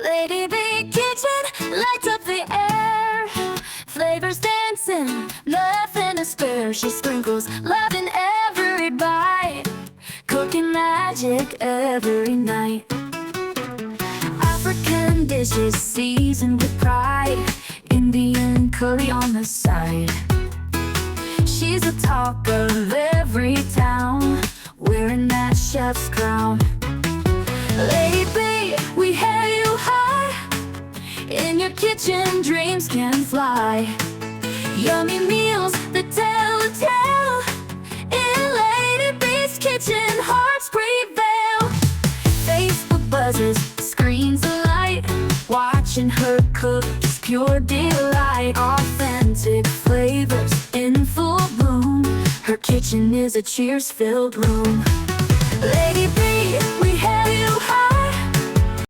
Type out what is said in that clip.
Lady B Kitchen lights up the air. Flavors dancing, nothing to spare. She sprinkles love in every bite, cooking magic every night. African dishes seasoned with pride, Indian curry on the side. She's the talk of every town, wearing that chef's crown. Lady B, we hail you high. In your kitchen, dreams can fly. Yummy meals that tell a tale. In Lady B's kitchen, hearts prevail. Facebook buzzes, screens alight. Watching her cook is pure delight. Authentic flavors in full bloom. Her kitchen is a cheers-filled room. Lady B, we hail you high.